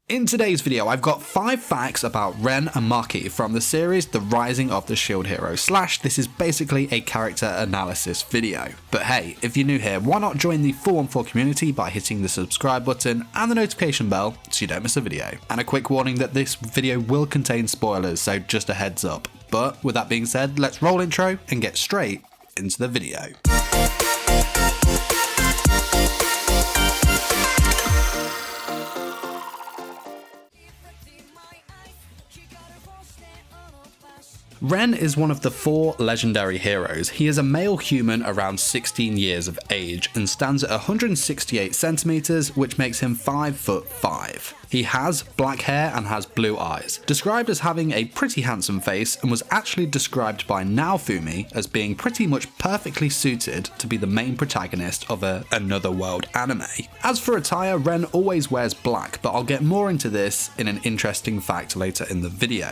In today's video, I've got 5 facts about Ren Amaki from the series The Rising of the Shield Hero / this is basically a character analysis video. But hey, if you're new here, why not join the 414 community by hitting the subscribe button and the notification bell so you don't miss a video. And a quick warning that this video will contain spoilers, so just a heads up. But with that being said, let's roll intro and get straight into the video. Ren is one of the 4 legendary heroes. He is a male human around 16 years of age and stands at 168 centimeters, which makes him 5'5". He has black hair and has blue eyes, described as having a pretty handsome face, and was actually described by Naofumi as being pretty much perfectly suited to be the main protagonist of another world anime. As for attire, Ren always wears black, but I'll get more into this in an interesting fact later in the video.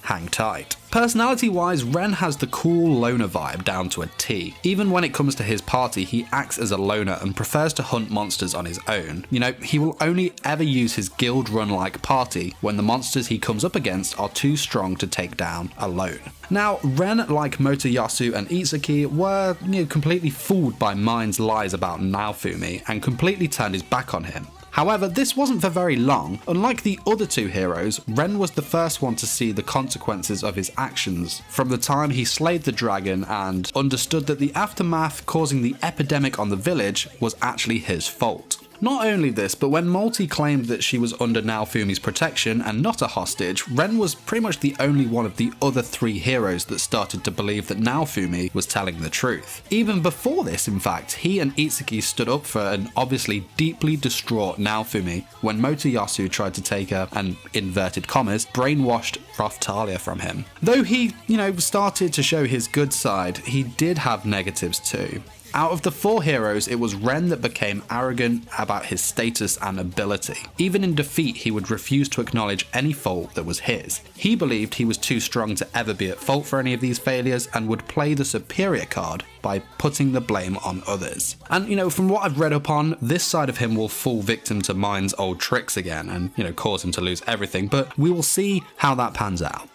Hang tight. Personality wise, Ren has the cool loner vibe down to a T. Even when it comes to his party, he acts as a loner and prefers to hunt monsters on his own. You know, he will only ever use his guild run like party when the monsters he comes up against are too strong to take down alone. Now, Ren, like Motoyasu and Itsuki, were completely fooled by Mind's lies about Naofumi and completely turned his back on him. However, this wasn't for very long. Unlike the other 2 heroes, Ren was the first one to see the consequences of his actions, from the time he slayed the dragon and understood that the aftermath causing the epidemic on the village was actually his fault. Not only this, but when Multi claimed that she was under Naofumi's protection and not a hostage, Ren was pretty much the only one of the other 3 heroes that started to believe that Naofumi was telling the truth. Even before this, in fact, he and Itsuki stood up for an obviously deeply distraught Naofumi when Motoyasu tried to take her, and inverted commas, brainwashed Raphtalia from him. Though he, started to show his good side, he did have negatives too. Out of the 4 heroes, it was Ren that became arrogant about his status and ability. Even in defeat, he would refuse to acknowledge any fault that was his. He believed he was too strong to ever be at fault for any of these failures and would play the superior card by putting the blame on others. And from what I've read up on, this side of him will fall victim to Mind's old tricks again and cause him to lose everything, but we will see how that pans out.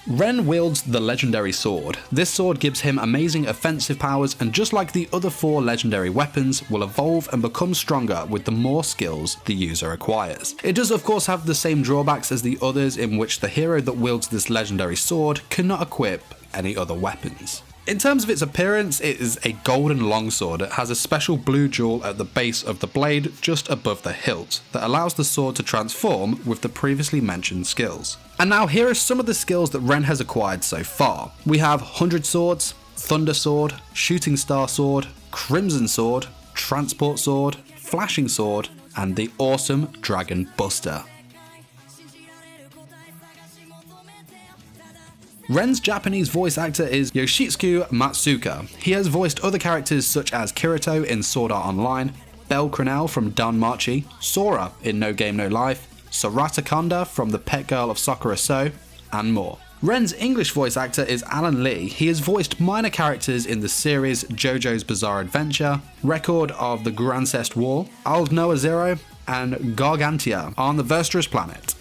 Ren wields the legendary sword. This sword gives him amazing offensive powers, and just like the other 4 legendary weapons, will evolve and become stronger with the more skills the user acquires. It does of course have the same drawbacks as the others, in which the hero that wields this legendary sword cannot equip any other weapons. In terms of its appearance, it is a golden longsword. It has a special blue jewel at the base of the blade just above the hilt that allows the sword to transform with the previously mentioned skills. And now here are some of the skills that Ren has acquired so far. We have 100 Swords, Thunder Sword, Shooting Star Sword, Crimson Sword, Transport Sword, Flashing Sword, and the awesome Dragon Buster. Ren's Japanese voice actor is Yoshitsuke Matsuka. He has voiced other characters such as Kirito in Sword Art Online, Belle Crenelle from Danmachi, Sora in No Game No Life, Sorata Konda from The Pet Girl of Sakura So, and more. Ren's English voice actor is Alan Lee. He has voiced minor characters in the series JoJo's Bizarre Adventure, Record of the Grancest War, Old Noah Zero, and Gargantia on the Verstress Planet.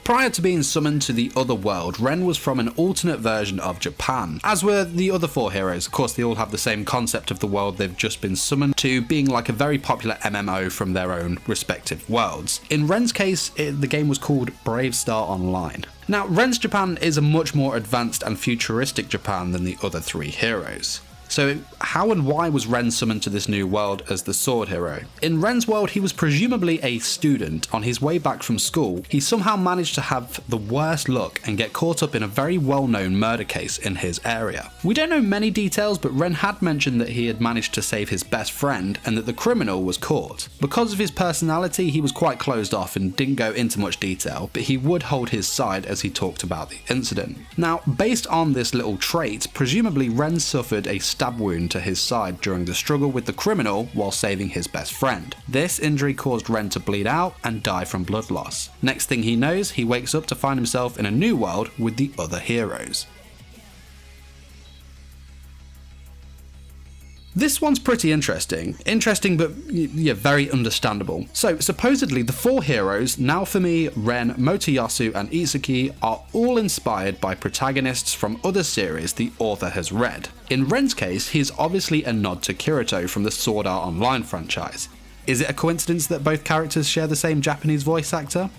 Prior to being summoned to the other world, Ren was from an alternate version of Japan, as were the other 4 heroes. Of course, they all have the same concept of the world they've just been summoned to, being like a very popular MMO from their own respective worlds. In Ren's case, the game was called Brave Star Online. Now, Ren's Japan is a much more advanced and futuristic Japan than the other 3 heroes. So how and why was Ren summoned to this new world as the sword hero? In Ren's world, he was presumably a student. On his way back from school, he somehow managed to have the worst luck and get caught up in a very well-known murder case in his area. We don't know many details, but Ren had mentioned that he had managed to save his best friend and that the criminal was caught. Because of his personality, he was quite closed off and didn't go into much detail, but he would hold his side as he talked about the incident. Now, based on this little trait, presumably Ren suffered a stab wound to his side during the struggle with the criminal while saving his best friend. This injury caused Ren to bleed out and die from blood loss. Next thing he knows, he wakes up to find himself in a new world with the other heroes. This one's pretty interesting. Interesting, but yeah, very understandable. So, supposedly the 4 heroes, Naofumi, Ren, Motoyasu, and Itsuki, are all inspired by protagonists from other series the author has read. In Ren's case, he is obviously a nod to Kirito from the Sword Art Online franchise. Is it a coincidence that both characters share the same Japanese voice actor?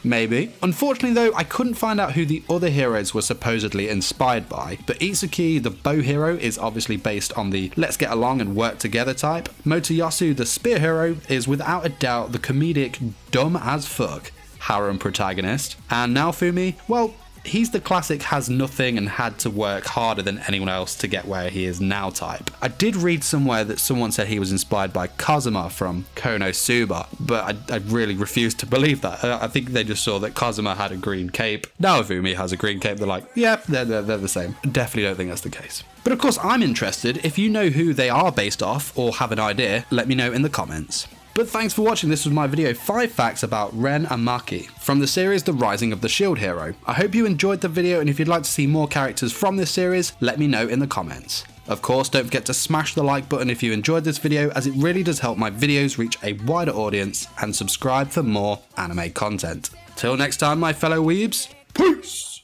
Maybe. Unfortunately though, I couldn't find out who the other heroes were supposedly inspired by, but Itsuki, the bow hero, is obviously based on the let's get along and work together type. Motoyasu, the spear hero, is without a doubt the comedic dumb as fuck harem protagonist. And Naofumi, well, he's the classic has nothing and had to work harder than anyone else to get where he is now type. I did read somewhere that someone said he was inspired by Kazuma from Konosuba, but I really refused to believe that. I think they just saw that Kazuma had a green cape. Naofumi has a green cape. They're like, yeah, they're the same. Definitely don't think that's the case. But of course, I'm interested. If you know who they are based off or have an idea, let me know in the comments. But thanks for watching. This was my video 5 facts about Ren Amaki from the series The Rising of the Shield Hero. I hope you enjoyed the video, and if you'd like to see more characters from this series, let me know in the comments. Of course, don't forget to smash the like button if you enjoyed this video, as it really does help my videos reach a wider audience, and subscribe for more anime content. Till next time, my fellow weebs, peace!